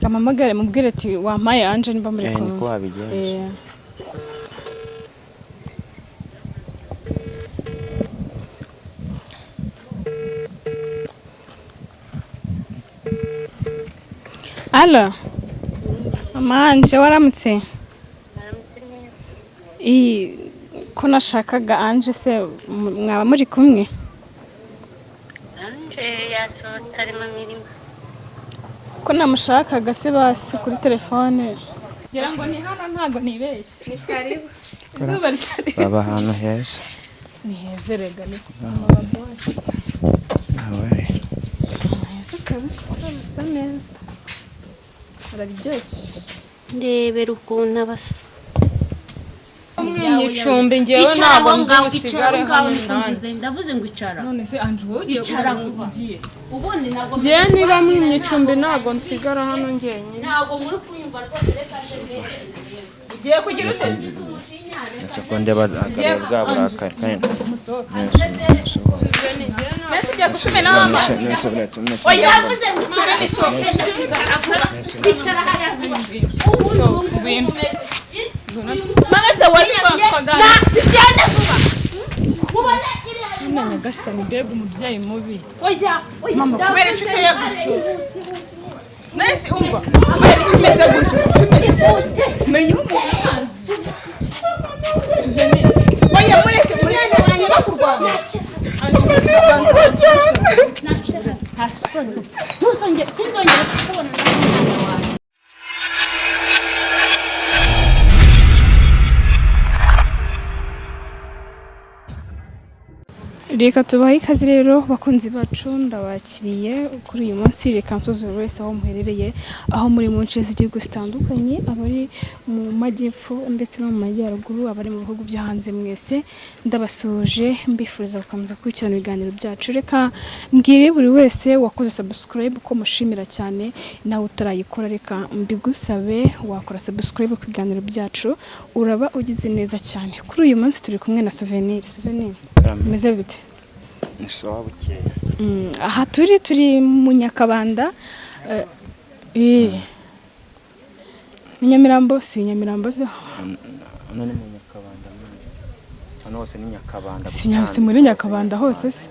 reka mpamagare mubwire ati wampaye Ange niba muri kumwe niko wabigenje Allo Ange waramutse ko nashakaga Ange se mwaba muri kumwe Ange yasohotse ari mu mirimo ko namushakaga se basi kuri telefone ngira ngo ni hano ntago nibeshye ni karibu izuba ryari baba ahantu heza ni heza rega ni mama boss nawe heza kabisa bisa neza araryoshye ndebera ukuntu abasa icumbi ngewe ntabwo ndusigare hano ndavuze ngo icara none se Ange wowe icara ugiye ubone nago ngewe niba mwimye icumbi ntabwo nsigara hano ngenyine nago muri kunyumva rwose reka nje ugiye kugira uteze Chakonde bwa burakari kandi nese ugiye gusubira mama oya yavuze ngo icara hariya so bintu none se wazipangana Imana gasani mbega umubyeyi mubi oya mama kubera icyo uteye gutyo nese umva kubera icyo umeze gutyo menya umuhanzi oya mureke bakurwanya ntusongere sinzongere kukubona reka tubahe ikaze rero bakunzi bacu ndabakiriye kuri uyu munsi reka nsoze buri wese aho muherereye aho muri mu nce z'igihugu zitandukanye abari mu majyepfo ndetse no mu majyaruguru abari mu bihugu byo hanze mwese ndabasuje mbifuriza gukomeza gukurikirana ibiganiro byacu reka mbwire buri wese wakoze subscribe ko mushimira cyane nawe utarayikora reka mbigusabe wakora subscribe ku biganiro byacu uraba ugize neza cyane kuri uyu munsi turi kumwe na Souvenir meze bite nisawa bukeye aha turi mu Nyakabanda Nyamirambo si Nyamirambo se none mu Nyakabanda hano hose ni Nyakabanda si muri Nyakabanda hose se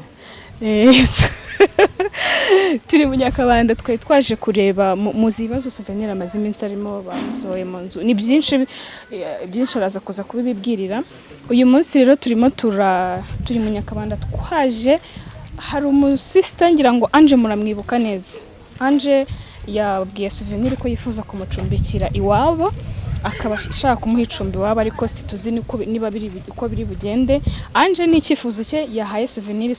turi mu Nyakabanda twe twaje kureba mu zibazo Souvenir amaze iminsi arimo bamusohoye mu nzu ni byinshi araza kuza kubibibwirira uyu munsi rero turi mu Nyakabanda twaje hari umusista ngira ngo Ange muramwibuka neza Ange yabwiye Souvenir ko yifuza kumucumbikira iwabo akaba ashaka kumuha icumbi iwabo ariko situzi niba biri bugende Ange ni icyifuzo cye yahaye Souvenir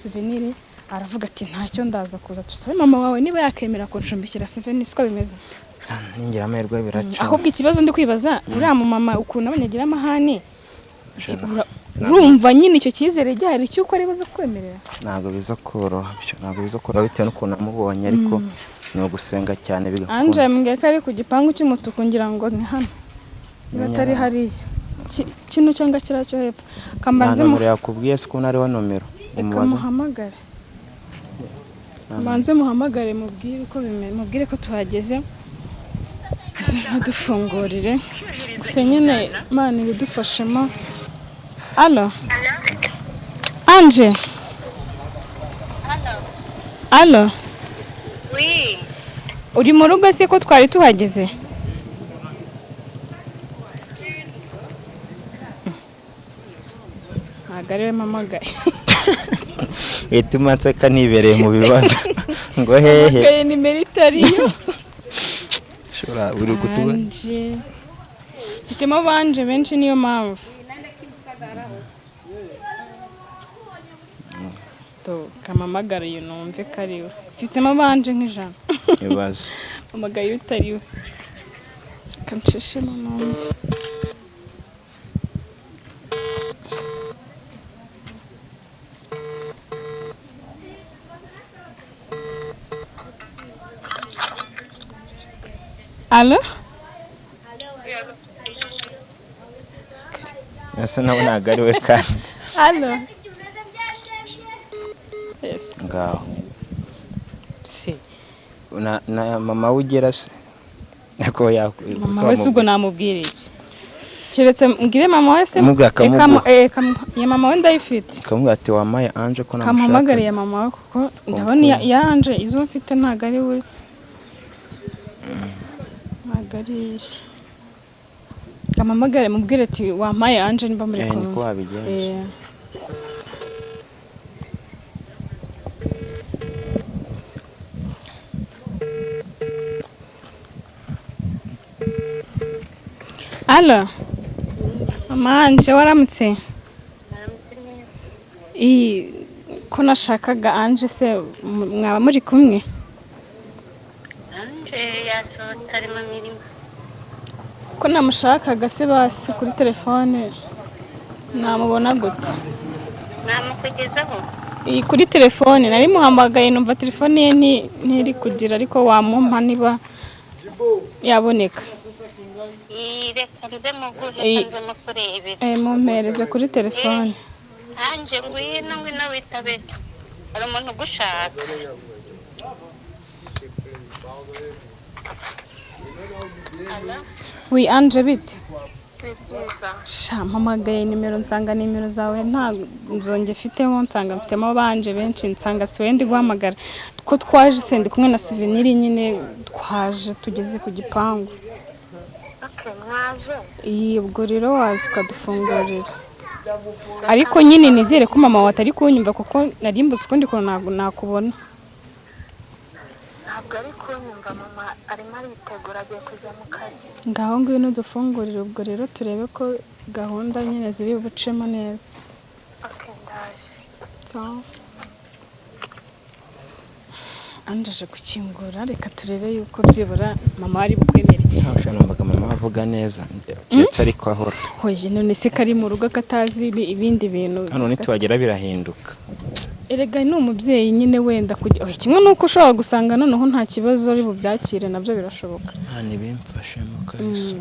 aravuga ati ntacyo ndaza kuza tusabe mama wawe niba yakemera kuncumbikira Souvenir siko bimeze ningira amerwe biracu ahubwo ikibazo ndi kwibaza uriya mu mama ukuntu abanyagira amahane urumva nyine icyo cyizere gihari cyuko ari buze kwemerera ntago biza koroha bitewe n'ukuntu amubonye ariko ni ugusenga cyane bigakora Ange mbwiye ko ari ku gipangu cy'umutuku ngira ngo ni hano batari hariya kino cyangwa kiracyo hepfo kambanze mu yakubwiye se ko nariho nomero umuhamagare manze muhamagare mubwire ko tuhageze dufungurire gusa nyine Imana ibidufashemo Allo Ange Allo oui uri mu rugo se ko twari tuhageze nagare mamagaye ituma nseka nibereye mu bibazo ngo hehe ni meritariyo shora uri kutuba mfitemo banje benshi niyo mpamvu to kamamagara uyu numve kariwe mfitemo banje nk'ijana ibibazo amagaye utariwe kamsheshemo numve Allo ese nawe ntago ari we kandi Allo yes ngaho si na mama ugera se ko mama wese ubwo namubwira iki keretse mbwire mama wese ya mama we ndayifite kamubwira ati wamaye Ange ko namushaka kamuhamagariye mama kuko ndabona ya Ange izo mfite ntago ari we magari kamamagare mubwire ati wamaye Ange nimba muri kumwe niko wabigenje Alo Mama Ange waramutse ko nashakaga Ange se mwaba muri kumwe Ange yasohotse ari mu mirimo ko namushakaga se basi kuri telefone namubona gute namukugezaho kuri telefone nari muhamagaye numva telefone ye ntiri kugira ariko wamumpa niba yaboneka reka nze muguhe nze mukurebera mumpereze kuri telefone Ange ngwino witabe hari umuntu ugushaka wi Ange bite byiza sha mpamagaye nimero nsanga nimero zawe nta nzonge mfiteho nsanga mfitemo abanje benshi nsanga si wendi guhamagara ko twaje se ndi kumwe na souvenir nyine twaje tugeze ku gipangu mwaje ubwo rero waza ukadufungurira ariko nyine nizere ko mama watari kunyumva kuko nari mbuze uko ndiko nakubona ntabwo ari kunyumva mama arimo aritegura agiye kujya mu kazi ngaho ngwino dufungurire ubwo rero turebe ko gahunda nyine ziri bucemo neza ndaje Ange gukingura reka turebe yuko byibura mama ari bukwemere numvaga mama avuga neza keretse ariko ahora hoye none se kari mu rugo katazi ibindi bintu hano nitwagera birahinduka erega ni umubyeyi nyine wenda kujya kimwe nuko ushobora gusanga noneho nta kibazo ari bubyakire nabyo birashoboka ntibimfashemo kabisa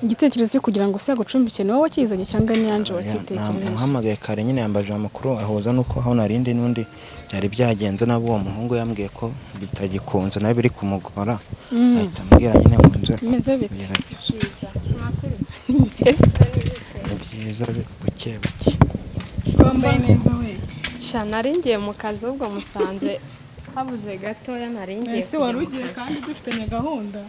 igitekerezo cyo kugira ngo se agucumbike ni wowe wakizanye cyangwa ni Ange wakitekereje namuhamagaye kare nyine yambaje amakuru ahuza nuko aho narindi n'undi byari byagenze nabo uwo muhungu yambwiye ko bitagikunze nawe biri kumugora ahita ambwira nyine mu nzu bimeze bite byiza buke buke wambaye neza we sha naringiye mu kazi ubwo musanze habuze gatoya naringiye ese warugiye kandi dufitanye gahunda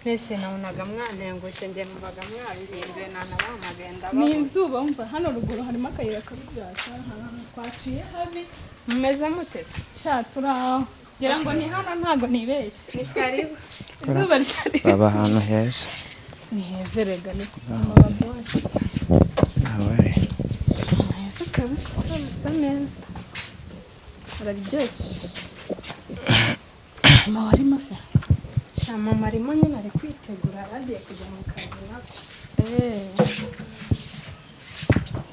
nese nabonaga mwanengushye nge numvaga mwabihinduye nanabahamagaye ndabona ni izuba umva hano ruguru harimo akayira kabyasha twaciye habi mumeze muteze sha turaho ngira ngo ni hano ntago nibeshye ni karibu izuba ryari baba ahantu heza ni heza rega ni mama bose heza kabisa bisa neza araryoshye mama warimo se sha mama arimo nyine ari kwitegura agiye kujya mu kazi nako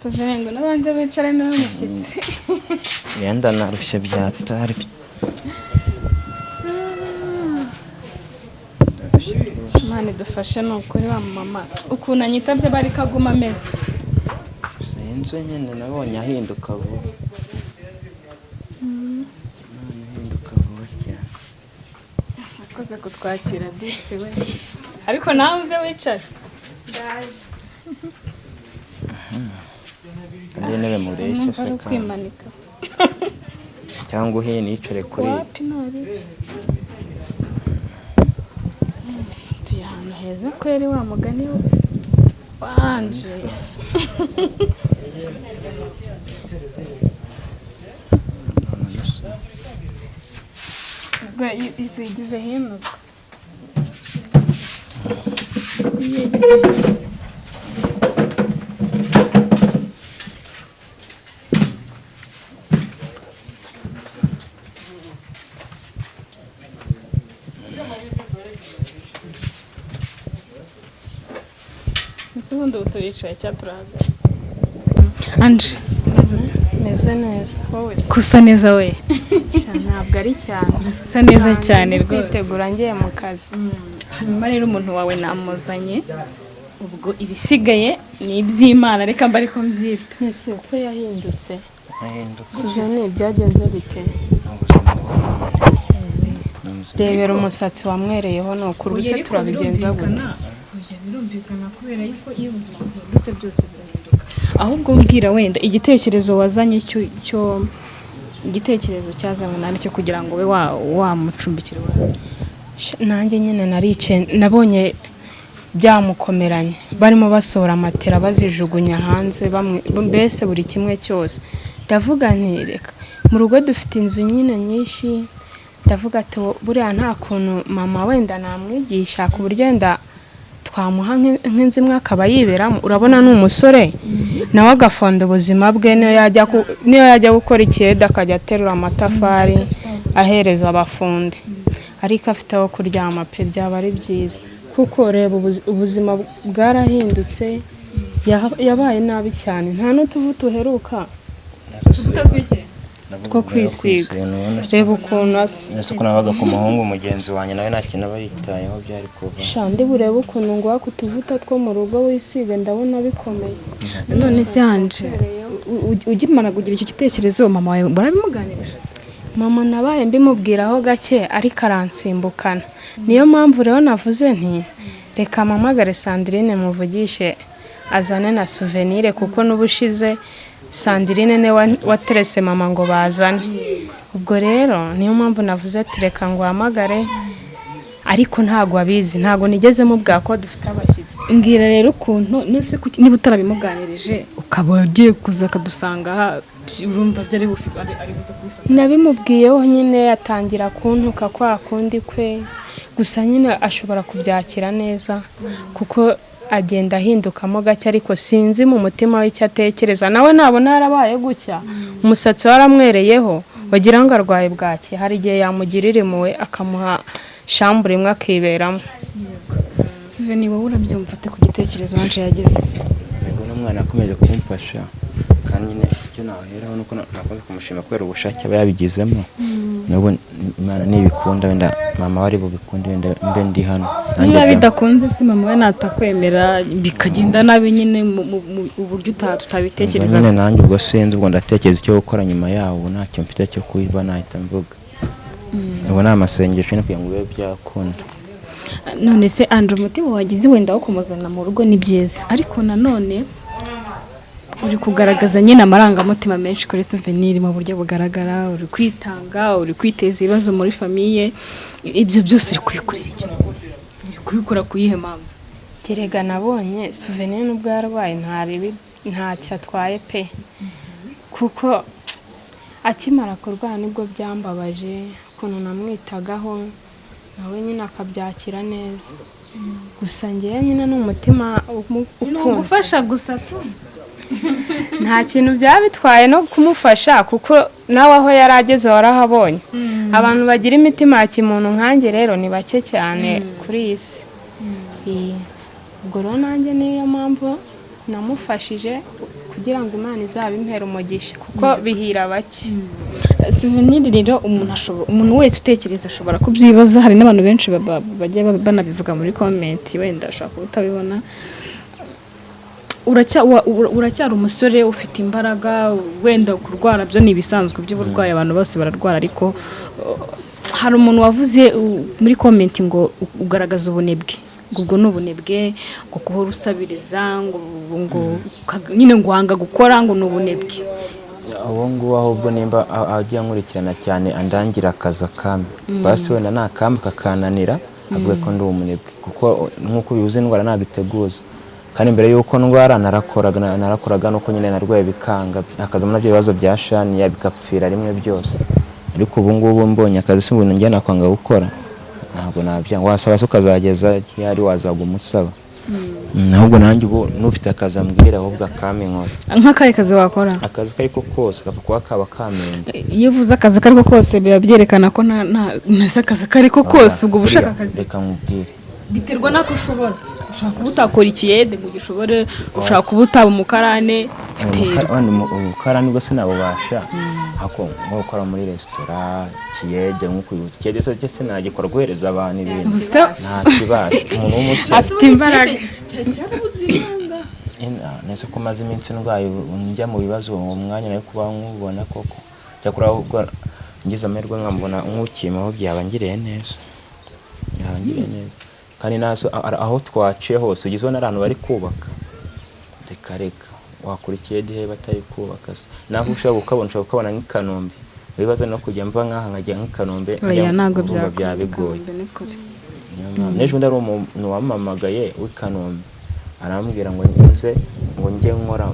Souvenir ngo nabanze bicara nawe mushyitsi yenda narushye byatari Imana idufashe ni ukuri wa mama ukuntu anyitabye bari kaguma ameze sinzi nyine nabonye ahinduka vuba ahinduka vuba cyane akoze kutwakira disi we ariko nawe uze wicare ndaje intebe mureshye se ari kwimanika cyangwa uhiye nicare kuri wapi nari tuye ahantu heza ko yari wa mugani wa Ange izigize hino yigize hino ubundi uturicaye cyangwa turahagaze Ange meze neza kusa neza we sha ntabwo ari cyane usa neza cyane rwose kwitegura ngiye mu kazi hanyuma rero umuntu wawe namuzanye ubwo ibisigaye ni iby'Imana reka mba ariko mbyita ese uko yahindutse ahindutse Suzanne byagenze bite ubuzima bw'umuntu rebera umusatsi wamwereyeho no kuruse turabigenza gute birumvikana kubera yuko iyo ubuzima bwahindutse byose birahinduka ahubwo mbwira wenda igitekerezo wazanye cyo igitekerezo cyazanywe nani cyo kugira ngo we wamucumbikira nanjye nyine narice nabonye byamukomeranye barimo basohora matera bazijugunya hanze bamwe mbese buri kimwe cyose ndavuga nti reka mu rugo dufite inzu nyine nyinshi ndavuga ati buriya nta kuntu mama wenda namwigisha ku buryo wenda twamuha nk'inzu imwe akaba yiberamo urabona ni umusore nawe agafonda ubuzima bwe niyo yajya gukora ikiyede akajya aterura amatafari ahereza abafundi ariko afite aho kuryama pe byaba ari byiza kuko reba ubuzima bwarahindutse yabaye nabi cyane nta n'utuvuta uheruka two kwisiga reba ukuntu asa ese ko nabaga ku muhungu mugenzi wanjye nawe nta kintu aba yitayeho byari kuva shandi burebe ukuntu ngo wakutuvuta two mu rugo wisiga ndabona bikomeye none se Ange ugimana kugira icyo gitekerezo mama wawe barabimuganirije mama nabaye mbimubwiraho gake ariko aransimbukana niyo mpamvu rero navuze nti reka mpamagare Sandrine muvugishe azane na souvenir kuko n'ubushize Sandrine ne waterese mama ngo bazane ubwo rero niyo mpamvu navuze ati reka ngo hamagare ariko ntago abizi ntago nigeze mubwira ko dufite abashyitsi mbwira rero ukuntu nose niba utarabimuganirije ukaba ugiye kuza kadusanga urumva byari buze kubifata nabimubwiyeho nyine yatangira kuntuka kwa kundi kwe gusa nyine ashobora kubyakira neza kuko agenda ahindukamo gake ariko sinzi mu mutima w'icyo atekereza nawe nabona yarabaye gutya umusatsi waramwereyeho wagira ngo arwaye bwaki hari igihe yamugirira impuhwe akamuha shambure imwe akiberamo Souvenir wowe urabyumva ute ku gitekerezo Ange yageze yego n'umwana akomeje kumfasha kandi nyine icyo naheraho nuko nakoze kumushima kubera ubushake aba yabigizemo nubwo Imana nibikunda wenda mama wari bubikunde wenda mbe ndi hano niba bidakunze si mama we natakwemera bikagenda nabi nyine mu buryo tutabitekereza nyine nanjye ubwo sinzi ubwo ndatekereza icyo gukora nyuma yawo ntacyo mfite cyo kuyiba nahita mvuga ubu ni amasengesho kugira ngo bibe byakunda none se Ange umutima wagize wenda wo kumuzana mu rugo ni byiza ariko nanone uri kugaragaza nyine amarangamutima menshi kuri Souvenir mu buryo bugaragara uri kwitanga uri kwiteza ibibazo muri famiye ibyo byose uri kubikorera icyo uri kubikora kuyihe mpamvu gerega nabonye Souvenir n'ubwo yarwaye ntacyo atwaye pe kuko akimara kurwara nibwo byambabaje ukuntu namwitagaho nawe nyine akabyakira neza gusa ngewe nyine n'umutima ugufasha gusa tu nta kintu byabitwaye no kumufasha kuko nawe aho yari ageze warahabonye abantu bagira imitima ya kimuntu nkanjye rero ni bake cyane kuri iyi si ubwo rero nanjye niyo mpamvu namufashije kugira ngo Imana izabimpere umugisha kuko bihira bake Souvenir rero umuntu wese utekereza ashobora kubyibaza hari n'abantu benshi bajya banabivuga muri comment wenda ashobora kuba utabibona uracyari umusore ufite imbaraga wenda kurwara byo ni ibisanzwe by'uburwayi abantu bose bararwara ariko hari umuntu wavuze muri comment ngo ugaragaza ubunebwe ubwo ni ubunebwe ngo kuhora usabiriza ngo nyine ngo wanga gukora ngo ni ubunebwe uwo nguwo ahubwo nimba agiye ankurikirana cyane andangira akazi akame basi wenda nakamba kakananira avuga ko ndi umunebwe kuko nk'uko bivuze indwara ntabwo iteguza kandi mbere y'uko ndwara narakoraga nuko nyine narwaye bikanga akaza muri ibyo bibazo bya shaniya bigapfira rimwe byose ariko ubu ngubu mbonye akazi si ibintu njya nakwanga gukora ntabwo nabyanga wasaba se ukazageza yari wazaga umusaba ahubwo nanjye ubu n'ufite akazi ambwira ahubwo akame nkora nk'akahe kazi wakora akazi kariko kose gapfa kuba kaba kamenda iyo uvuze akazi kariko kose biba byerekana ko nta akazi kariko kose ubwo bushaka akazi reka nkubwire biterwa nako ushobora ushaka kuba utakora ikiyede ngo gishobore ushaka kuba utaba umukarane umukarane ubwo sinabubasha nko gukora muri resitora ikiyede nk'uko ubivuze ikiyede se sinagikora guhereza abantu ibintu nta kibasha umuntu w'umutima afite imbaraga nese ko maze iminsi ndwaye njya mu bibazo uwo mwanya nayo kuba nkubona koko cyakora ngize amahirwe nkambona nk'ukimaho byabangiriye neza kandi naso aho twaciye hose ugize n'abantu bari kubaka reka wakurikiye dihe batari kubaka naho ushobora ukabona nk'Ikanombe wibaza no kujya mva nkaha nkajya nk'Ikanombe ntago byabigoye n'ejo ndari umuntu wamamagaye w'Ikanombe arambwira ngo njye nkora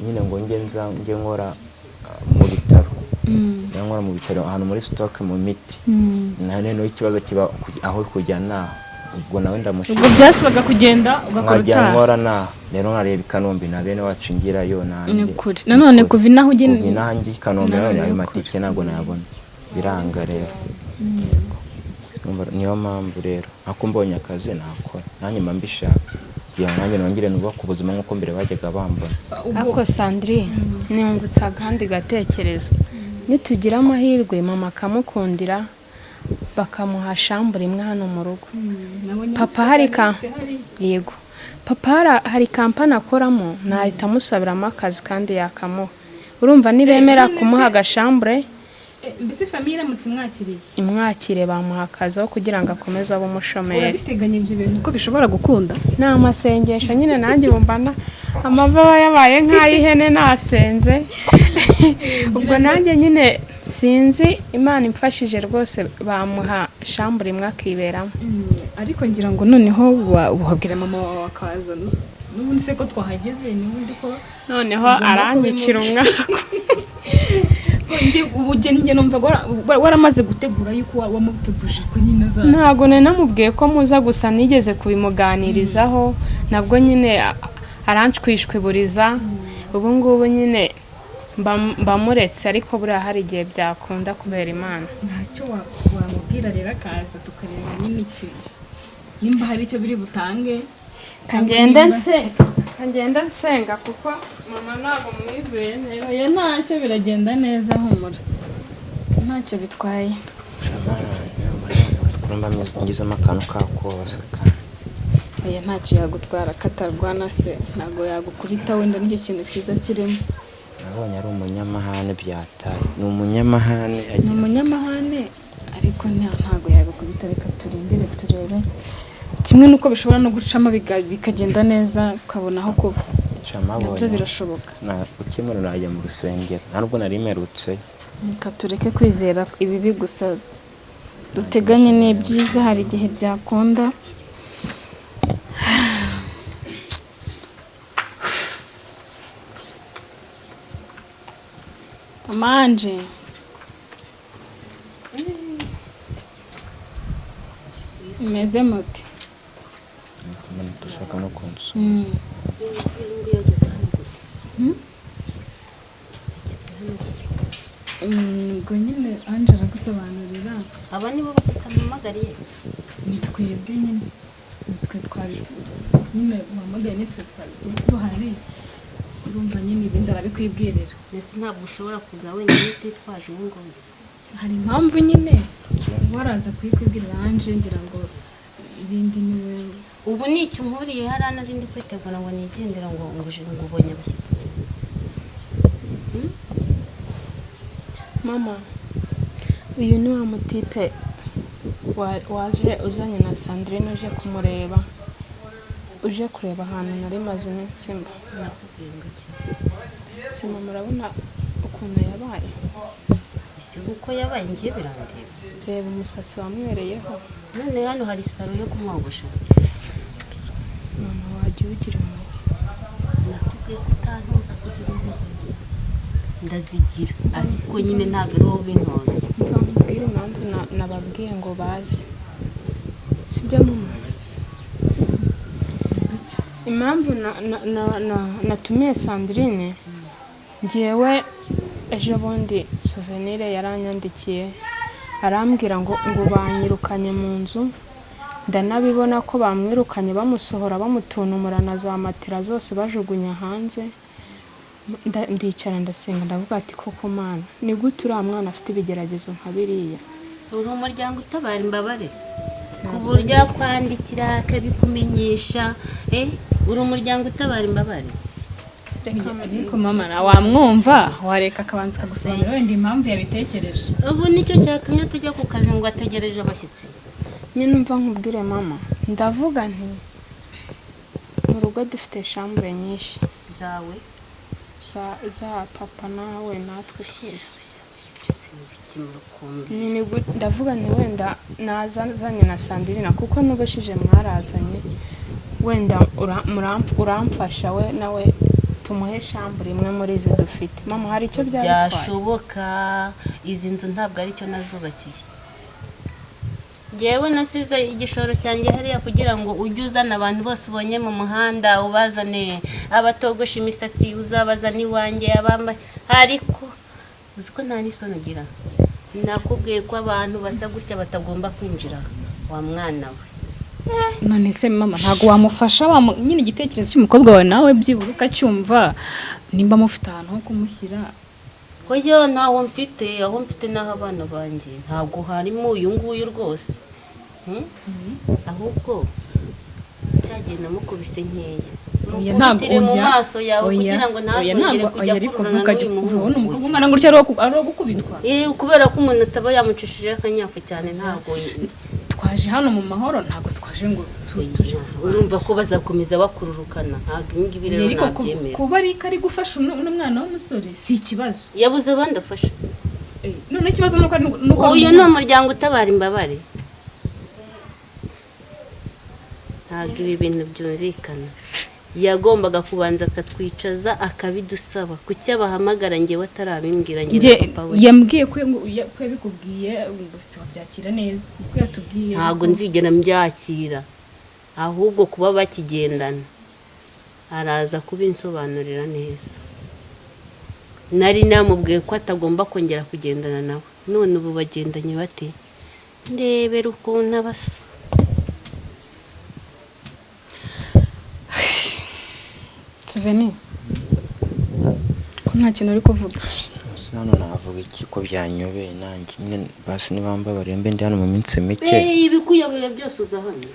nyine ngo njye nkora mu bitaro nkora mu bitaro ahantu muri stock mu miti nane no ikibazo kiba aho kujya naho ubwo nawe ndamushaka ubwo byasabaga kugenda ugakora nkajya nkora naho rero nkareba Ikanombe na bene wacu ngirayo nanone kuva inaho ugenda nanjye Ikanombe none ayo matike ntabwo nayabona biranga rero niyo mpamvu rero ako mbonye akazi nakora nanjye mba mbishaka kugira nanjye nongere nubaka ubuzima nk'uko mbere bajyaga bambona ako Sandrine nungutsa kandi gatekerezo nitugira amahirwe mama akamukundira bakamuha shambure imwe hano mu rugo papa hari kampani akoramo nahita amusabiramo akazi kandi yakamuha urumva nibemera kumuha agashambure mbese famille iramutse imwakire bamuha akazi aho kugira ngo akomeze abe umushomeri urabiteganya ibyo bintu ko bishobora gukunda ni amasengesho nyine nanjye bumbana amava yabaye nk'ay'ihene nasenze ubwo nanjye nyine sinzi Imana imfashije rwose bamuha shambure imwe akiberamo ariko ngira ngo noneho wabwira mama wawe akaza n'ubundi se ko twahageze n'ubundi ko noneho aranyicira umwaka ubugeni numva waramaze gutegura yuko wamuteguje ko nyine azaza ntago namubwiye ko muza gusa nigeze kubimuganirizaho nabwo nyine aranshwishwiburiza ubu ngubu nyine mbamuretse ariko buriya hari igihe byakunda kubera Imana ntacyo wamubwira rero akaza tukareba n'imikino nimba hari icyo biri butange kagenda nsenga kuko mama ntabwo mwizeye neza oya ntacyo biragenda neza humura ntacyo bitwaye urumva ngizemo akantu kakose kandi oya ntacyo yagutwara katarwana se ntabwo yagukubita wenda nicyo kintu cyiza kirimo nabonye ari umunyamahane byataye ni umunyamahane ariko ntabwo yagukubita reka turindire turebe kimwe nuko bishobora no gucamo bikagenda neza ukabona aho kuba nabyo birashoboka ukimura najya mu rusengero ntabwo nari merutse reka tureke kwizera ibibi gusa duteganye n'ibyiza hari igihe byakunda ANGE meze muti ndashaka no kunsu ubwo nyine ANGE aragusobanurira aba nibo bafite amamagariye ni twebwe nyine nitwe twari nyine uhamagaye nitwe twari duhari urumva nyine ibindi arabikwibwirira mbese ntabwo ushobora kuza wenyine utitwaje ingoma hari impamvu nyine waraza kuyikwibwirira ANGE ngira ngo ibindi niwe ubu ni icyo nkuriye hari anarindi kwitegura ngo nigendera ngo ubonye abashyitsi mama uyu ni wa mutipe waje uzanye na Sandrine uje kumureba uje kureba ahantu nari maze iminsi mba nakubwiye ngo iki si mama urabona ukuntu yabaye ese uko yabaye ngiye birandeba reba umusatsi wamwereyeho none hano hari salo yo kumwogosha mama wajya ugira impuhwe nakubwiye ko utantoza kugira impuhwe ndazigira ariko nyine ntabwo ari wowe ubintoza mbwira impamvu nababwiye ngo baze sibyo mama impamvu natumiye Sandrine ngewe ejo bundi SOUVENIR yaranyandikiye arambwira ngo banyirukanye mu nzu ndanabibona ko bamwirukanye bamusohora bamutunumura na za matera zose bajugunya hanze ndicara ndasenga ndavuga ati koko Mana ni gute uriya mwana afite ibigeragezo nka biriya uri umuryango utabara imbabare ku buryo kwandikira akabikumenyesha uri umuryango utabara imbabare ariko mama na wamwumva wareka akabanza akagusobanurira wenda impamvu yabitekereje. ubu nicyo cyatumye atajya ku kazi ngo ategereje abashyitsi. nyine umva nkubwire mama, ndavuga nti mu rugo dufite shambure nyinshi zawe za papa nawe natwe twese. kimurukumbi nyine ndavuga nti wenda nazanye na Sandrine kuko nubashije mwarazanye, wenda uramfasha we nawe tumuhe shambure imwe muri izo dufite. Mama hari icyo byatwaye? byashoboka. izi nzu ntabwo ari cyo nazubakiye. Jewe nasize igishoro cyanjye hariya kugira ngo ujye uzana abantu bose ubonye mu muhanda, ubazane abatogosha imisatsi, uzabazana iwanjye abambaye. Ariko uzi ko nta n'isoni ugira. Nakubwiye ko abantu basa gutya batagomba kwinjira wa mwana we. None se mama ntago wamufasha nyine igitekerezo cy'umukobwa wawe nawe byibuka cyumva nimba mufite ahantu ho kumushyira. Oya ntaho mfite, aho mfite naho abana banjye ntabwo harimo uyu nguyu rwose. Ahubwo cyagiye namukubise nkeya. Oya ntabwo mu maso yawe kugira ngo ntazongere kujya kurana n'uyu muhungu. Umukobwa umwana gutya ari gukubitwa. Kubera ko umuntu ataba yamucishije akanyafu cyane ntabwo twaje hano mu mahoro, ntabwo twaje ngo tuje. Urumva ko bazakomeza bakururukana, ntabwo ingibi rero nabyemera. Kuba ari gufasha umwana w'umusore si ikibazo. Yabuze abandi afasha. None ikibazo nuko uyu ni umuryango utabara imbabare. Ntabwo ibi bintu byumvikana. Yagombaga kubanza akatwicaza akabidusaba. Kuki abahamagara njye batarabimbwira njye na papa we? Yambwiye ko yabikubwiye ngo si wabyakira neza. Kuko yatubwiye ntabwo nzigera mbyakira. Ahubwo kuba bakigendana araza kubinsobanurira neza. Nari namubwiye ko atagomba kongera kugendana nawe. None ubu bagendanye bate? Ndebera ukuntu abasa. Souvenir ko nta kintu uri kuvuga. hano navuga iki ko byanyobeye nanjye nyine basi nibamba barembe ndi hano mu minsi mike. Ibikuyoboye byose uza hano.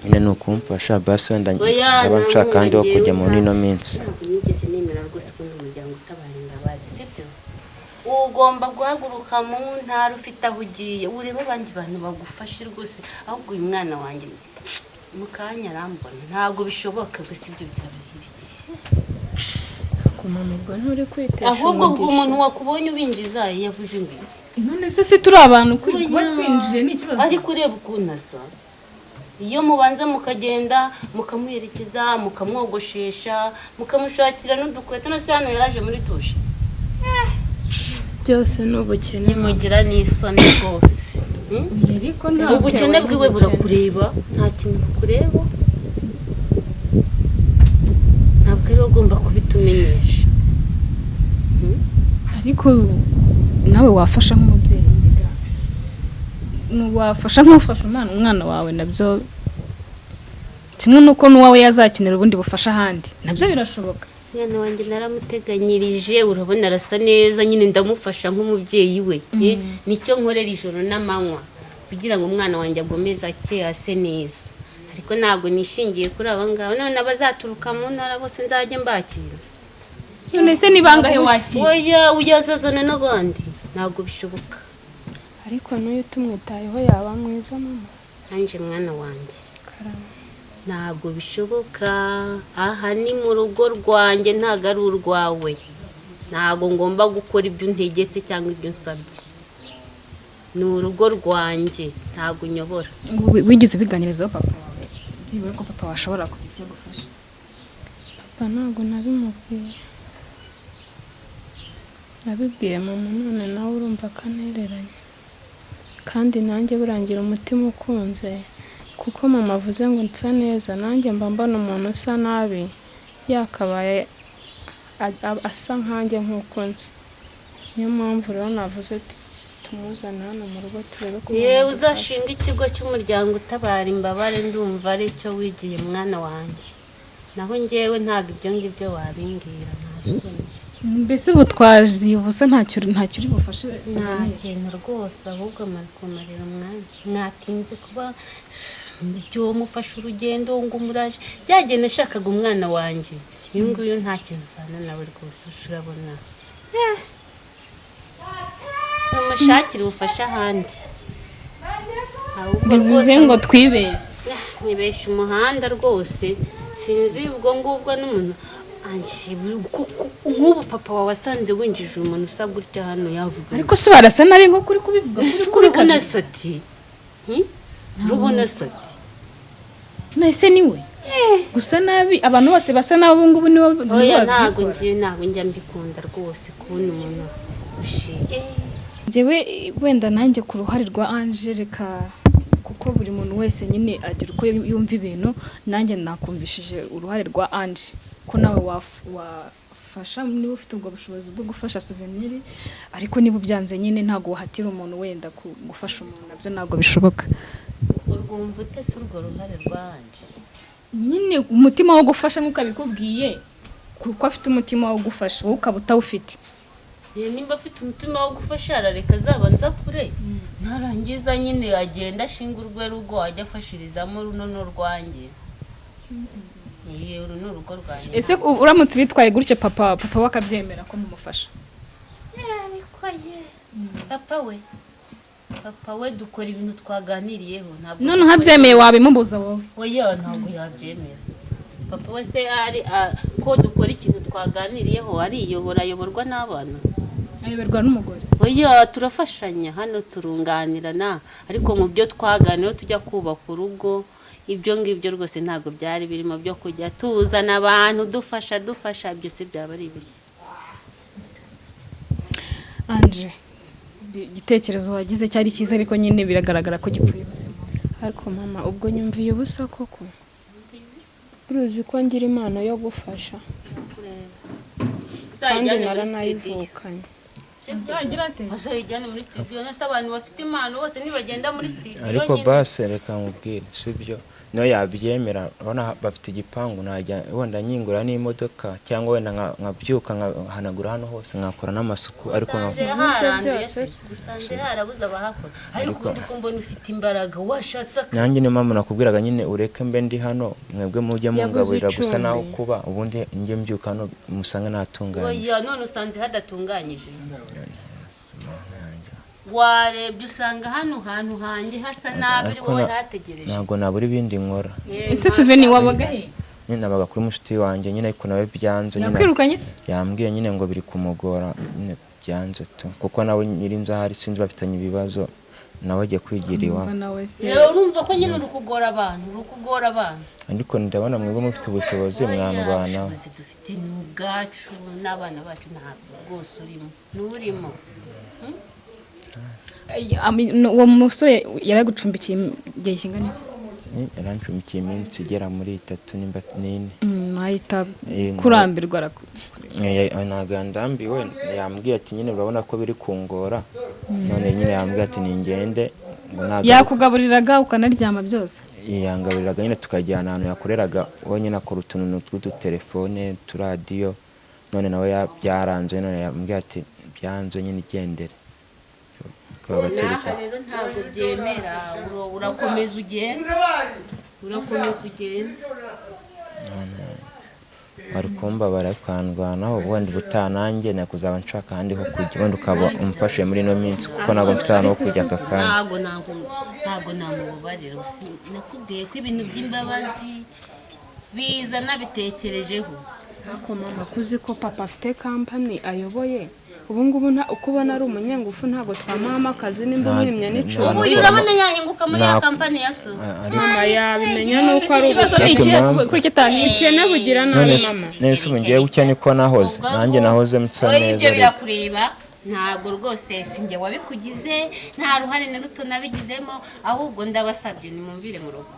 nyine nukumfasha basi wenda ndaba nshaka kandi wo kujya mu nino minsi. Ntabwo nigeze nemera rwose ko n'umuryango utabara imbabare, sibyo? Ugomba guhaguruka mu ntara ufite aho ugiye urebe abandi bantu bagufashe rwose. Ahubwo uyu mwana wanjye mu kanya arambona ntabwo bishoboka gusa ibyo byaba ibiki. Kumamurwa nturi kwitesha. Ahubwo ubwo umuntu wakubonye ubinjiza yavuze ngo iki? None se turi abantu kuba twinjiye ni ikibazo. Ariko ureba ukuntu asa. Iyo mubanza mukagenda mukamuherekeza mukamwogoshesha mukamushakira n'udukweto no se hano yaraje muri dushe. Byose n'ubukene mugira n'isoni rwose. Ariko ntabwo ubukene bwiwe burakureba, nta kintu kureba. Ntabwo ari ugomba kubitumenyesha. Ariko nawe wafasha nk'umubyeyi. Wafasha nk'ufasha umwana wawe nabyo kimwe nuko n'uwawe yazakenera ubundi bufasha ahandi nabyo birashoboka. Mwana wanjye naramuteganyirije, urabona arasa neza, nyine ndamufasha nk'umubyeyi we. Nicyo nkorera ijoro n'amanywa kugira ngo umwana wanjye agomeze ase neza. Ariko ntabwo nishingiye kuri aba ngaba, none abazaturuka mu ntara bose nzajye mbakira. None se nibangahe wakira? Oya uyazazana n'abandi ntabwo bishoboka. Ariko n'uyu tumwitayeho yaba mwiza mama. Ange mwana wanjye ntabwo bishoboka. Aha ni mu rugo rwanjye ntabwo ari urwawe. Ntabwo ngomba gukora ibyo untegetse cyangwa ibyo nsabye. Ni urugo rwanjye ntabwo unyobora. Wigeze biganirizaho papa wawe byibura ko papa washobora kugira gufasha? Papa ntabwo nabimubwiye. Nabibwiye mama none nawe urumva kanereranye. Kandi nanjye burangira umutima ukunze kuko mama avuze ngo nsa neza, nanjye mba mbona umuntu usa nabi yakabaye asa nkanjye nk'uko nzi. Niyo mpamvu rero navuze tumuzana hano mu rugo turebe ko uzashinga ikigo cy'umuryango utabara imbabare. Ndumva ari cyo wigiye mwana wanjye. Naho njyewe ntabwo ibyo ngibyo wabimbwira ntasoni. Mbese ubu twazi ubusa ntacyo uri bufashe? Nta kintu rwose, ahubwo kumarira umwanya. Mwatinze kuba byo mufashe urugendo ngo muraje. Byagenda nashakaga umwana wanjye uyu nguyu nta kintu uvana nawe rwose urabona umushakira ubufasha ahandi bivuze ngo twibeshye nibesha umuhanda rwose sinzi ubwo ngubwo n'umuntu nk'ubu papa wawe wasanze winjije umuntu usa gutya hano yavuga ariko se barasa nari nko kuri kubivuga kuri kubona sati rubona sati nahise niwe gusa nabi abantu bose basa nabo ubu ngubu nibo oya ntabwo njya mbikunda rwose kubona umuntu ushiye njyewe wenda nanjye ku ruhare rwa Ange reka kuko buri muntu wese nyine agira uko yumva ibintu nanjye nakumvishije uruhare rwa Ange ko nawe wafasha niba ufite ubwo bushobozi bwo gufasha Souvenir ariko niba byanze nyine ntago wahatira umuntu wenda gufasha umuntu nabyo ntago bishoboka urwumva utese urwo ruhare rwa Ange nyine umutima wo gufasha nk'uko abikubwiye kuko afite umutima wo gufasha wowe ukaba utawufite nimba afite umutima wo gufasha arareka azabanza kure ntarangiza nyine agenda ashinga urwe rugo ajya afashirizamo runo n'urwanjye uru ni urugo rwanjye ese uramutse bitwaye gutyo papa we akabyemera ko mumufasha ariko papa we dukora ibintu twaganiriyeho ntabwo none ntabyemeye wabimubuza wowe oya ntabwo yabyemera papa we se ko dukora ikintu twaganiriyeho ayoborwa n'abana ayoberwa n'umugore oya turafashanya hano turunganirana ariko mu byo twaganiriyeho tujya kubaka urugo ibyo ngibyo rwose ntabwo byari birimo byo kujya tuzana abantu dufasha byose byaba ari ibiki Ange igitekerezo wagize cyari cyiza ariko nyine biragaragara ko gipfuye ubuzima ariko mama ubwo nyumviye ubusa koko uruzi ko ngira impano yo gufasha kandi naranayivukanye azayijyane muri studio nase abantu bafite impano bose nibagenda muri studio ariko base reka mubwire sibyo no yabyemera urabona bafite igipangu najya wenda nyingura n'imodoka cyangwa wenda nkabyuka nkahanagura hano hose nkakora n'amasuku ariko gusanze harabuza abahakora ariko ubundi ko mbona ufite imbaraga washatse nanjye niyo mpamvu nakubwiraga nyine ureke mbe ndi hano mwebwe mujye mungaburira gusa naho kuba ubundi njye mbyuka hano musanga natunganye oya none usanze hadatunganyije warebye usanga hano hantu hanjye hasa nabi wowe hategereje ntabwo nabura ibindi nkora ese Souvenir wabaga he nyine nabaga kuri mushuti wanjye nyine ariko nawe byanze nyine yakwirukanye se yambwiye nyine ngo biri kumugora nyine byanze tu kuko nawe nyirinza hari sinzi bafitanye ibibazo nawe agiye kwigira iwa urumva ko nyine urukugora abantu ariko ndabona mwebwe mufite ubushobozi mwanubana dufite n'ubwacu n'abana bacu ntabwo rwose urimo uwo musore yaragucumbikiye igihe kingana iki yarancumbikiye iminsi igera muri 3 nimba 4 ahita kurambirwa ntabwo ndambiwe yambwiye ati nyine urabona ko biri kungora none nyine yambwiye ati ningende yakugaburiraga ukanaryama byose yangaburiraga nyine tukajyana ahantu yakoreraga we nyine akora utuntu tw'udutelefone turadiyo none nawe byaranze none yambwiye ati byanze nyine igendere naha rero ntabwo byemera urakomeza ugenda bari kumbabara kandwanaho wenda ubutanange nakuzaba nshaka ahandi ho kujya wenda ukaba umfashe muri ino minsi kuko ntabwo mfite ahantu ho kujya aka kanya ntabwo namubabarira nakubwiye ko ibintu by'imbabazi biza nabitekerejeho ariko mama kuzi ko papa afite kampani ayoboye ubu ngubu uko ubona ari umunyangufu ntabwo twamuhamo akazi nimba mwimya n'icumi ubu urabona yahinguka muri ya kampani ya so mama yabimenya nuko ari ukene bugira nabi mama nese ubu ngiye gucya niko nahoze nanjye nahoze msa neza ibyo birakureba ntabwo rwose sinjye wabikugize nta ruhare na ruto nabigizemo ahubwo ndabasabye nimumvire mu rugo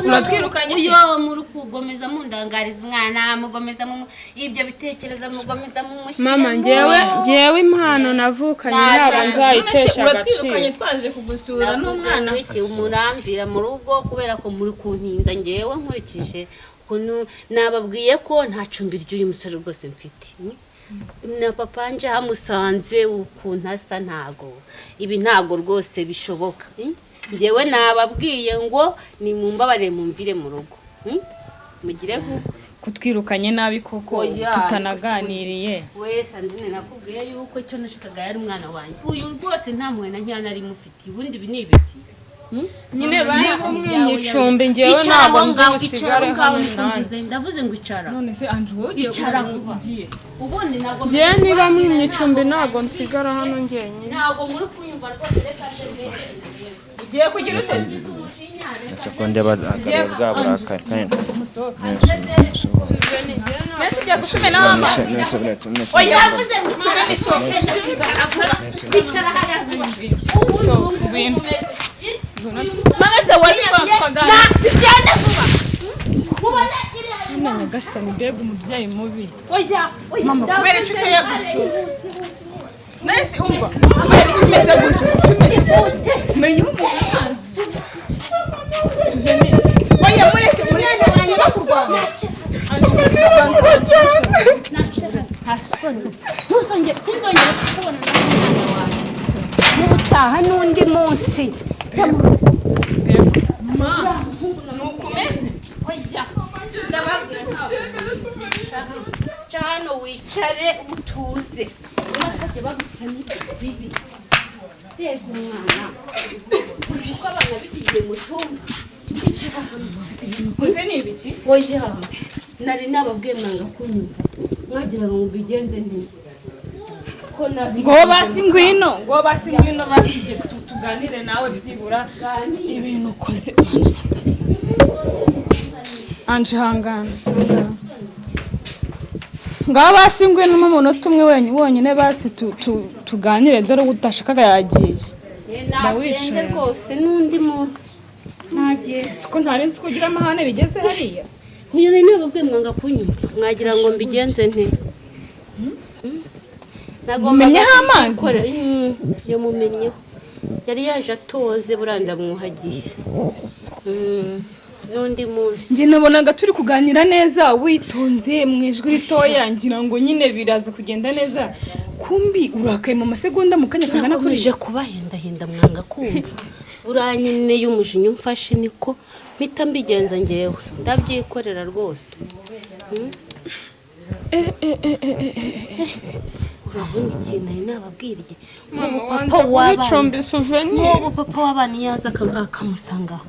uratwirukanye uyo muri kugomeza mundangariza umwana mugomeza mu ibyo bitekereza mugomeza mu mushyira mama ngewe impano navukanye ntabwo nzayitesha uratwirukanye twaje kugusura n'umwana wiki umurambira mu rugo kubera ko muri kuntinza ngewe nkurikije kuntu nababwiye ko nta cumbi ry'uyu musore rwose mfite na papa nje hamusanze ukuntu asa ibi ntago rwose bishoboka ngewe nababwiye ngo nimumbabarire mumvire mu rugo mugire vuba kutwirukanye nabi koko tutanaganiriye wese andine nakubwiye yuko cyo nashikaga yari umwana wanjye uyu rwose nta mwana ncyana ari mufiti ubundi ibi ni ibiki nyine bari kumwe icumbi ngewe ntabwo ndusigare hano nanjye ndavuze ngo icara none se Ange wowe icara ugiye ubundi ntabwo ngewe niba mwimye icumbi ntabwo nsigara hano ngenyine ntabwo muri kunyumva rwose reka shemere ugiye kugira uteze Chakonde abagabo bwabo rakari kandi nese ugiye gusubena hama oya yavuze ngo icara hariya none se waje kwakagana cyane vuba none gasani mbega umubyeyi mubi oya mama kubera icyo uteye gutyo nese umva kubera icyo umeze gutyo menya umuntu oya mureke kurwana sinzongera kubona n'ubutaha n'undi munsi ca hano wicare utuze bakajya bagusana bibi rega umwana uko abana bikigiye mu cyumba icara uze ni ibiki oya nari nababwiye mwanga kunyumva mwagira ngo mbigenze nti ngo basi ngwino basibye tuganire nawe byibura ibintu ukoze Ange hangana ngaho basi ngwino mu munota umwe wonyine basi tuganire dore utashakaga yagiye nagende rwose n'undi munsi ntagiye ko ntarenze kugira amahane bigeze hariya uyu nari nababwiye mwanga kunyumva mwagira ngo mbigenze nte mumenyeho amazi yamumenyeho yari yaje atoze buranda mwuhagiye n'undi munsi njye nabonaga turi kuganira neza witonze mu ijwi ritoya ngira ngo nyine biraza kugenda neza kumbi urakaye mu masegonda mu kanya kangana nakomeje kubahendahenda mwanga kumva uranyine y'umujinya umfashe niko mpita mbigenza ngewe ndabyikorera rwose urabona ikintu nari nababwiriye nk'ubu papa w'abana yaza akamusangaho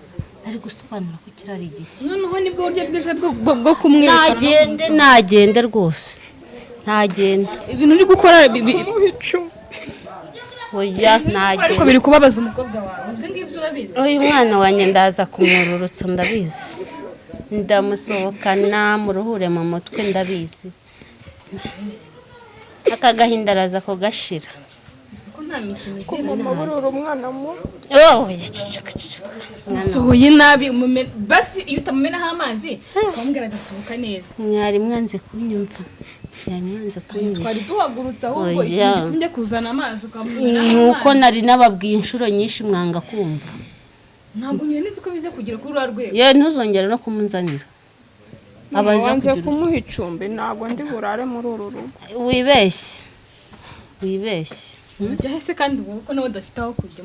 ari gusobanura ko kirari igiki noneho nibwo buryo bwije bwo kumwerekana nagende rwose ntagende ibintu uri gukora oya ntagende ariko biri kubabaza umukobwa wawe ibyo ngibyo urabizi uyu mwana wanjye ndaza kumwururutsa ndabizi ndamusohokana muruhure mu mutwe ndabizi aka gahinda araza ko gashira usohoye nabi basi iyo utamumenaho amazi ukambwira agasohoka neza mwari mwanze kunyumva twari duhagurutse ahubwo ikintu gitumye kuzana amazi ukamumenaho nuko nari nababwiye inshuro nyinshi mwanga kumva ntabwo nyenize ko bize kugira kuri rwego ye ntuzongere no kumunzanira abaje kumuha icumbi ntabwo ndi burare muri uru rugo wibeshye ujya hese kandi uko nawe udafite aho kujya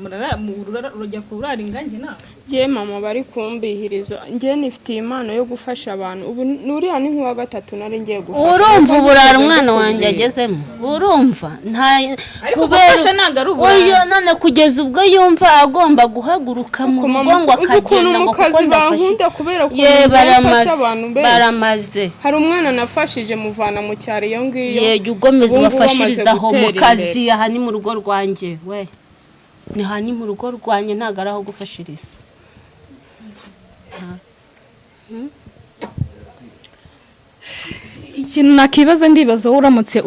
urajya kurara ingange nawe ngewe mama bari kumbihiriza ngewe nifitiye impano yo gufasha abantu ubu nuriya ni nk'uwa gatatu nari ngiye gufasha urumva uburara umwana wanjye agezemo urumva gufasha ntabwo ari uburara oya none kugeza ubwo yumva agomba guhaguruka mu rugo ngo akagenda ngo kuko nafashe baramaze hari umwana nafashije muvana mu cyaro iyo ngiyo yego ugomeza ubafashirizaho mu kazi aha ni mu rugo rwanjye we ni hani mu rugo rwanjye ntago ari aho gufashiriza ikintu nakibaza ndibaza uramutse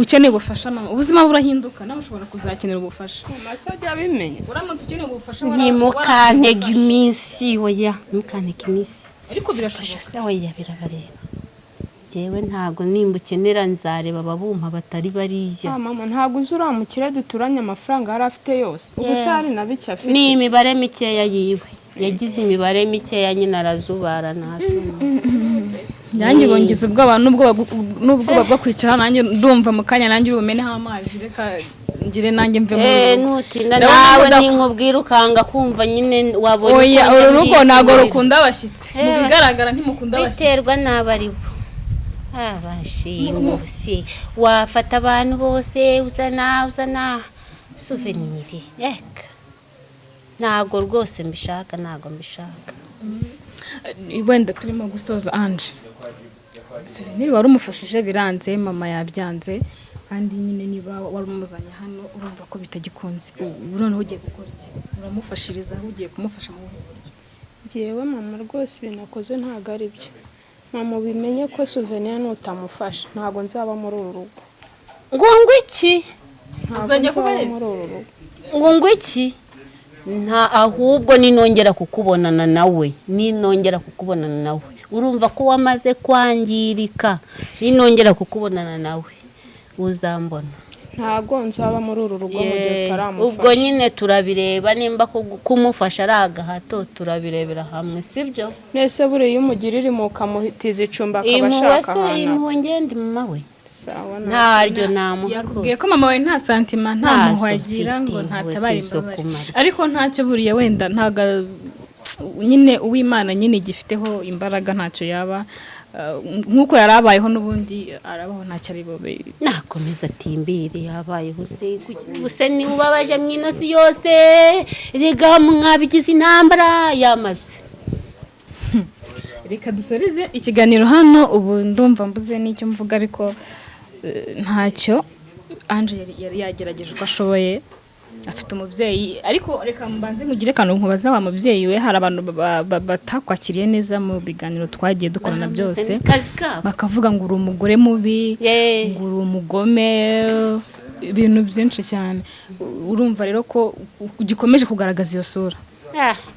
ukeneye ubufasha mama ubuzima burahinduka nawe ushobora kuzakenera ubufasha amasajya abimenya uramutse ukeneye ubufasha ntimukantege iminsi oya ntimukantege iminsi ariko birashoboka se oya birabareba jewe ntago nimba ukenera nzareba ababumpa batari bariya mama ntago uzi uramukira duturanye amafaranga yari afite yose ubu se hari na bike afite ni imibare mikeya yiwe yagize imibare mikeya nyine arazubara nazo nanjye bongeza ubwoba n'ubwoba bwo kwicara nanjye ndumva mu kanya nanjye ubumeneho amazi reka ngire nanjye mve mu ntutinda nawe ninkubwira ukanga kumva nyine wabonye oya uru rugo ntago rukunda abashyitsi mu bigaragara ntimukunda abashyitsi biterwa n'abari bo abashimuse wafata abantu bose uzana souvenir reka ntago rwose mbishaka wenda turimo gusoza Ange souvenir wari umufashije biranze mama yabyanze kandi nyine niba wari umuzanye hano urumva ko bitagikunze noneho ugiye gukora iki uramufashiriza aho ugiye kumufasha mu buryo Jewe mama rwose binakoze ntago ari byo mama bimenye ko souvenir nutamufasha ntago nzaba muri uru rugo ngo iki uzajya kubareza ngo iki nta ahubwo ninongera kukubonana nawe urumva ko wamaze kwangirika ninongera kukubonana nawe uzambona ntago nzaba muri uru rugo mu gihe taramufasha ubwo nyine turabireba nimba kumufasha ari agahato turabirebera hamwe sibyo nese buriya umugirira mukamutiza icumba akabashaka hano imuwe ngende mama we sawa ntaryo namuha yakubwiye ko mama we nta santima nta muhagira ngo ntatabara imbabare ariko ntacyo buriya wenda ntaga nyine uw'Imana nyine gifiteho imbaraga ntacyo yaba nkuko yarabayeho nubundi arabaho ntacyo ari bobe nakomeza timbire yabayeho se ni ubabaje mwinosi yose rega mwabigize intambara yamaze reka dusoreze ikiganiro hano ubu ndumva mbuze n'icyo mvuga ariko ntacyo Ange yari yagerageje uko ashoboye afite umubyeyi ariko reka mbanze mugire kantu nkubaza wa mubyeyi we hari abantu batakwakiriye neza mu biganiro twagiye dukorana byose bakavuga ngo uri umugore mubi ngo uri umugome ibintu byinshi cyane urumva rero ko ugikomeje kugaragaza iyo sura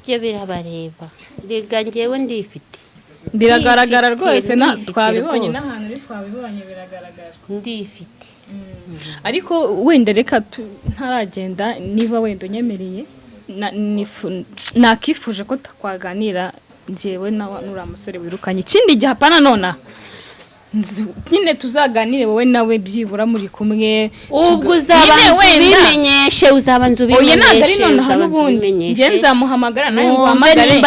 byo birabareba rega ngewe ndifite biragaragara rwose twabibonye n'ahantu twabibonye biragaragara ndifite ariko wenda reka ntaragenda niba wenda unyemereye nakifuje ko twaganira njyewe n'uriya musore wirukanye ikindi gihe hapana nona nyine tuzaganire wowe nawe byibura muri kumwe ubwo uzabanza ubimenyeshe ntabwo ari nonaha n'ubundi njye nzamuhamagara nawe nguhamagare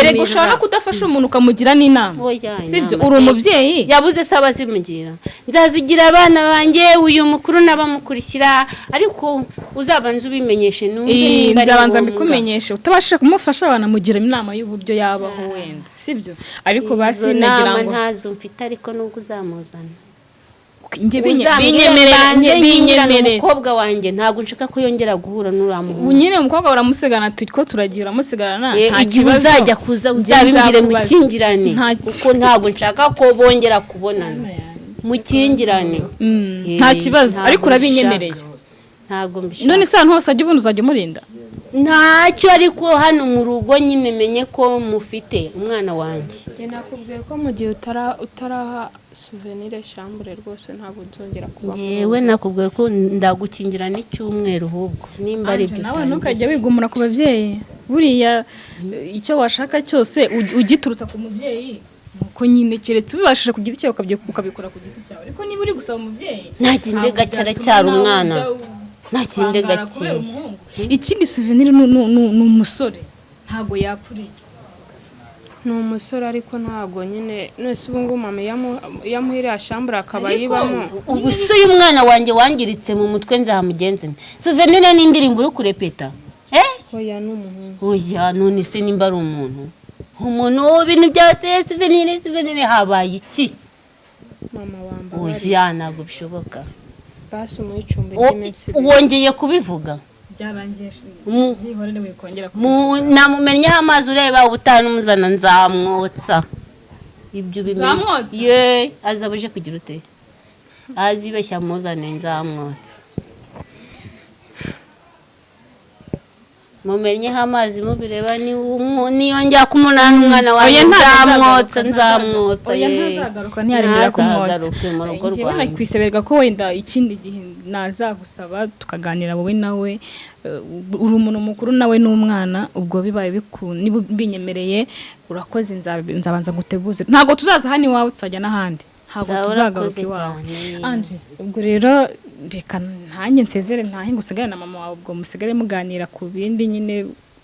erega ushobora kudafasha umuntu ukamugira n'inama sibyo uri umubyeyi yabuze saba zimugira nzazigira abana banjye uyu mukuru n'abamukurikira ariko uzabanza ubimenyeshe nzabanza mbikumenyeshe utabashije kumufasha banamugira inama y'uburyo yabaho wenda sibyo ariko basi nagira ngo ntazo mfite ariko nubwo uzamuzana binyemerere umukobwa wanjye ntabwo nshaka ko yongera guhura n'uramuhungu nyine umukobwa uramusigana ko turagira uramusigarana nta kibazo uzajya kuza uzabimbwire mukingirane kuko ntabwo nshaka ko bongera kubonana mukingirane nta kibazo ariko urabinyemereye ntabwo mbishaka none se hose ajya ubundi uzajya umurinda ntacyo ariko hano mu rugo nyine menye ko mufite umwana wanjye nakubwiye ko mu gihe utaraha souvenir chambre rwose ntabwo nzongera kuba yewe nakubwiye ko ndagukingira n'icyumweru ahubwo nimba ari byo nawe ntukajya wigumura ku babyeyi buriya icyo washaka cyose ugiturutsa ku mubyeyi nuko nyine keretse ubibashije kugira icyo ukabikora ku giti cyawe ariko niba uri gusaba umubyeyi nta kindi gacara cyari umwana nta kindi gakeye ikindi souvenir ni umusore ntago yapfuriye ni umusore ariko ntago nyine nese ubu ngubu mama yamuhiriye chambre akaba yibamo ubu se uyu mwana wanjye wangiritse mu mutwe nzamugenze souvenir n'indirimbo uri kurepeta oya ni umuhungu oya none se nimba ari umuntu ibintu byose souvenir habaye iki mama wamba oya ntabwo bishoboka basi mu icumbi ry'iminsi wongeye kubivuga byarangiye namumenyeho amazi ureba ubutanu umuzana nzamwotsa ibyo bimenye azabuje kugira ute azibeshya muzane nzamwotsa mumenyeho amazi mubireba niyongera kumunana umwana wawe nzamwotsa oya ntazagaruka ntiyarengera kumwotsa mu rugo rwanjye kwiseberwa ko wenda ikindi gihe nazagusaba tukaganira wowe nawe uri umuntu mukuru nawe n'umwana ubwo bibaye niba binyemereye urakoze nzabanza nguteguze ntabwo tuzaza hano iwawe tuzajya n'ahandi ntabwo tuzagaruka iwawe Ange ubwo rero reka ntange nsezere ntahe ngusigare na mama wawe ubwo musigare muganira ku bindi nyine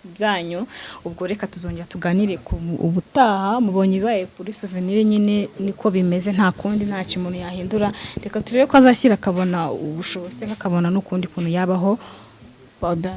byanyu. Ubwo reka tuzongera tuganire ku ubutaha. Mubonye bibaye kuri souvenir nyine niko bimeze, nta kundi nta kimuntu yahindura. Reka turebe ko azashyira akabona ubushobozi cyangwa akabona n'ukundi kuntu yabaho. Bye.